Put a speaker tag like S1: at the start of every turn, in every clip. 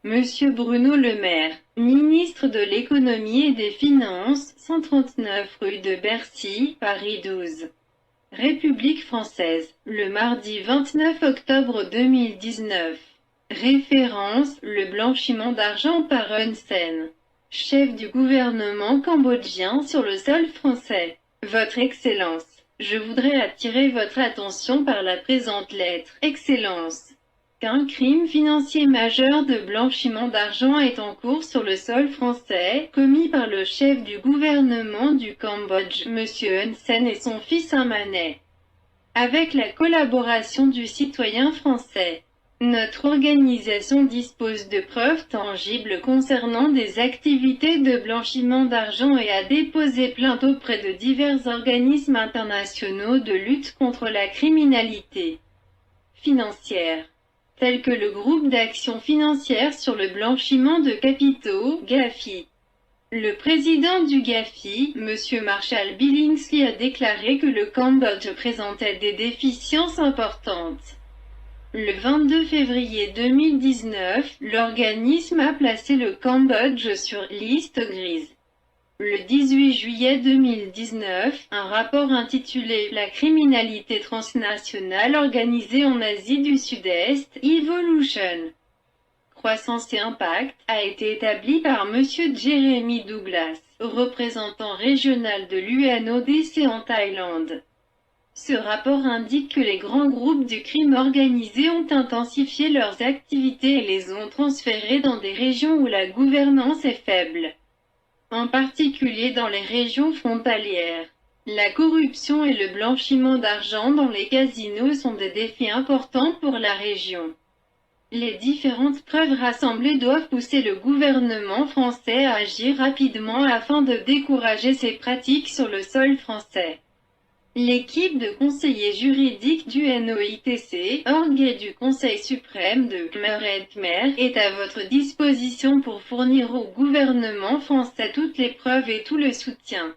S1: Monsieur Bruno Le Maire, ministre de l'Économie et des Finances, 139 rue de Bercy, Paris 12. République française, le mardi 29 octobre 2019. Référence, le blanchiment d'argent par Hun Sen, chef du gouvernement cambodgien sur le sol français. Votre Excellence, je voudrais attirer votre attention par la présente lettre. Excellence, qu'un crime financier majeur de blanchiment d'argent est en cours sur le sol français, commis par le chef du gouvernement du Cambodge, M. Hun Sen et son fils Manet, avec la collaboration du citoyen français. Notre organisation dispose de preuves tangibles concernant des activités de blanchiment d'argent et a déposé plainte auprès de divers organismes internationaux de lutte contre la criminalité financière, tels que le Groupe d'action financière sur le blanchiment de capitaux, GAFI. Le président du GAFI, M. Marshall Billingsley, a déclaré que le Cambodge présentait des déficiences importantes. Le 22 février 2019, l'organisme a placé le Cambodge sur liste grise. Le 18 juillet 2019, un rapport intitulé « La criminalité transnationale organisée en Asie du Sud-Est, Evolution, croissance et impact » a été établi par M. Jeremy Douglas, représentant régional de l'UNODC en Thaïlande. Ce rapport indique que les grands groupes du crime organisé ont intensifié leurs activités et les ont transférées dans des régions où la gouvernance est faible, en particulier dans les régions frontalières. La corruption et le blanchiment d'argent dans les casinos sont des défis importants pour la région. Les différentes preuves rassemblées doivent pousser le gouvernement français à agir rapidement afin de décourager ces pratiques sur le sol français. L'équipe de conseillers juridiques du NOITC, orgue et du Conseil suprême de Khmer et Khmer, est à votre disposition pour fournir au gouvernement français toutes les preuves et tout le soutien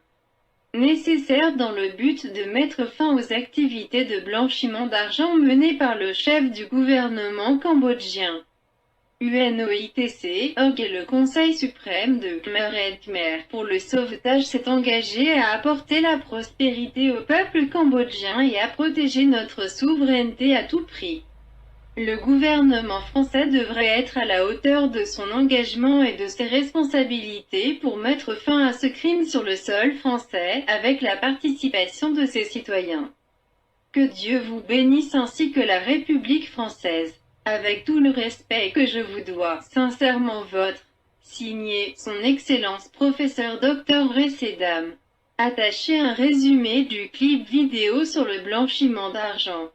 S1: nécessaires dans le but de mettre fin aux activités de blanchiment d'argent menées par le chef du gouvernement cambodgien. UNOITC, orgue et le Conseil suprême de Khmer et Khmer pour le sauvetage s'est engagé à apporter la prospérité au peuple cambodgien et à protéger notre souveraineté à tout prix. Le gouvernement français devrait être à la hauteur de son engagement et de ses responsabilités pour mettre fin à ce crime sur le sol français, avec la participation de ses citoyens. Que Dieu vous bénisse ainsi que la République française. Avec tout le respect que je vous dois, sincèrement votre, signé, son Excellence Professeur Dr Recedam. Attaché un résumé du clip vidéo sur le blanchiment d'argent.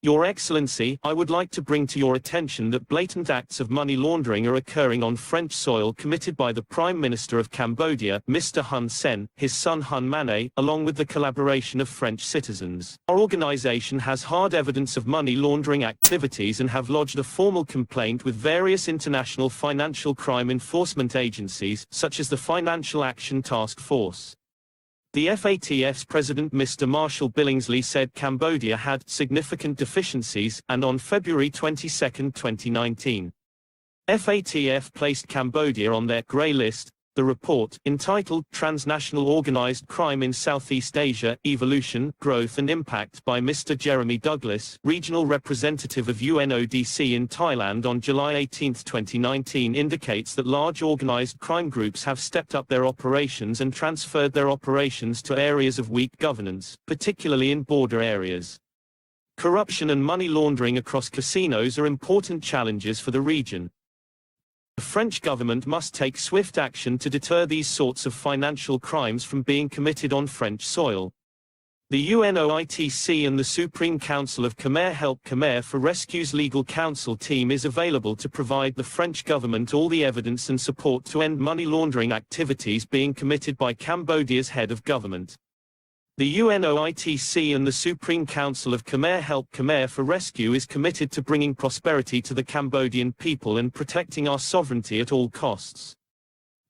S2: Your Excellency, I would like to bring to your attention that blatant acts of money laundering are occurring on French soil committed by the Prime Minister of Cambodia, Mr. Hun Sen, his son Hun Manet, along with the collaboration of French citizens. Our organization has hard evidence of money laundering activities and have lodged a formal complaint with various international financial crime enforcement agencies, such as the Financial Action Task Force. The FATF's president Mr. Marshall Billingsley said Cambodia had significant deficiencies, and on February 22, 2019, FATF placed Cambodia on their grey list. The report, entitled Transnational Organized Crime in Southeast Asia, Evolution, Growth and Impact by Mr. Jeremy Douglas, regional representative of UNODC in Thailand on July 18, 2019, indicates that large organized crime groups have stepped up their operations and transferred their operations to areas of weak governance, particularly in border areas. Corruption and money laundering across casinos are important challenges for the region. The French government must take swift action to deter these sorts of financial crimes from being committed on French soil. The UNOITC and the Supreme Council of Khmer Help Khmer for Rescue's legal counsel team is available to provide the French government all the evidence and support to end money laundering activities being committed by Cambodia's head of government. The UNOITC and the Supreme Council of Khmer Help Khmer for Rescue is committed to bringing prosperity to the Cambodian people and protecting our sovereignty at all costs.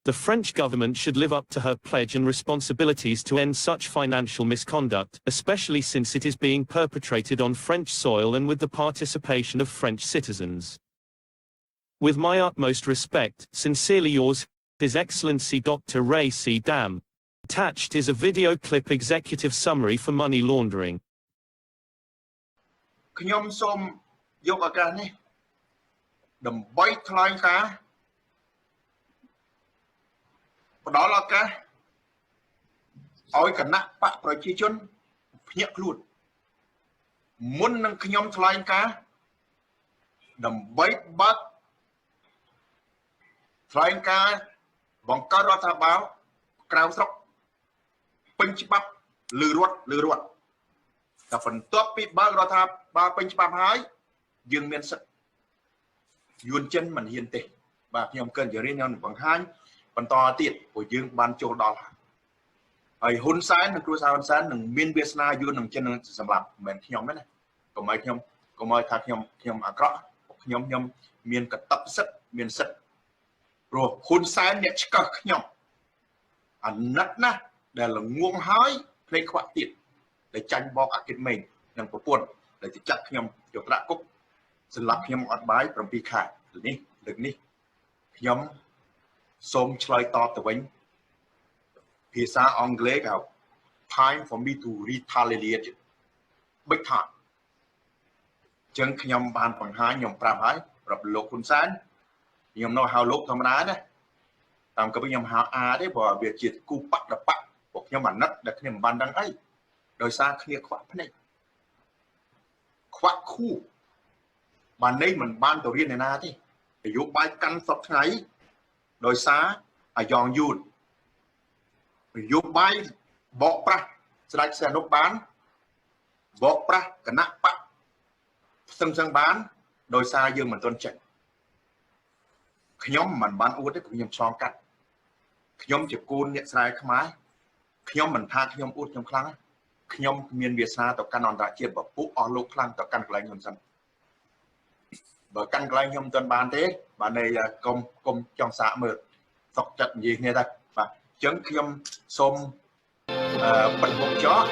S2: The French government should live up to her pledge and responsibilities to end such financial misconduct, especially since it is being perpetrated on French soil and with the participation of French citizens. With my utmost respect, sincerely yours, His Excellency Dr. Ray C. Dam. Attached is a video clip executive summary for money laundering.
S3: ខ្ញុំសូមយកឱកាសនេះដើម្បីថ្លែងការណ៍ផ្ដល់ឱកាសឲ្យគណៈបកប្រជាជនភ្ញាក់ខ្លួនមុននឹងខ្ញុំថ្លែងការណ៍ដើម្បីបើកថ្លែងការណ៍បង្កើតរដ្ឋាភិបាលក្រៅស្រុកពេញច្បាប់លើរដ្ឋតែបន្ទាប់ពីបើករដ្ឋាភិបាលពេញច្បាប់ហើយយើងមានសិទ្ធិយួនចិនមិនហ៊ានទេបាទខ្ញុំកិនជរៀនខ្ញុំបង្ហាញបន្តទៀតព្រោះយើងបានចូលដល់ហើយហ៊ុនសែននិងគ្រួសារហ៊ុនសែននឹងមានវាសនាយួននឹងចិននឹងសម្រាប់មិនមែនខ្ញុំទេណាកុំឲ្យថាខ្ញុំអាក្រក់ខ្ញុំមានកតបសិទ្ធិមានសិទ្ធិព្រោះហ៊ុនសែនអ្នកឆ្កឹះខ្ញុំអាណិតណាស់ដែលល្ងងហើយភ្លេចខ្វាក់ទៀតដែលចាញ់បោកអាគិតមេងនិងប្រពន្ធដែលទៅចាត់ខ្ញុំយកដាក់គុកសម្លាប់ខ្ញុំអត់បាយ7ខែនេះលើកនេះខ្ញុំសូមឆ្លើយតបទៅវិញភាសាអង់គ្លេសគេហៅ time for me to retaliate big time ចឹងខ្ញុំបានបង្ហាញខ្ញុំប្រាប់ហើយប្រាប់លោកហ៊ុនសែនខ្ញុំនៅហៅលោកធម្មតាណាតាមក៏ខ្ញុំហៅអាទេព្រោះវាជាគូបដបៈពួកខ្ញុំអាណិតដែលគ្នាមិនបានដឹងអីដោយសារគ្នាខ្វាក់ភ្នែកខ្វាក់ខួរបាននេះមិនបានទៅរៀនឯណាទេនយោបាយកាន់សពថ្ងៃដោយសារអាយ៉ងយួននយោបាយបោកប្រាស់ស្ដេចសែនរុកបានបោកប្រាស់គណៈបកសឹងបានដោយសារយើងមិនទាន់ចេះខ្ញុំមិនបានអួតទេខ្ញុំឆ្លងកាត់ខ្ញុំជាកូនអ្នកស្រែខ្មែរខ្ញុំមិនថាខ្ញុំអួតខ្ញុំខ្លាំងខ្ញុំមានវាសនាទៅកាន់អន្តរជាតិបពុះអស់លោកខ្លាំងទៅកាន់កន្លែងខ្ញុំសិនបើកាន់កន្លែងខ្ញុំមិនទាន់បានទេបានន័យកុំចង់សាកមើលសុកចិត្តនិយាយគ្នាទៅបាទអញ្ចឹងខ្ញុំសូមបិទមុខចោល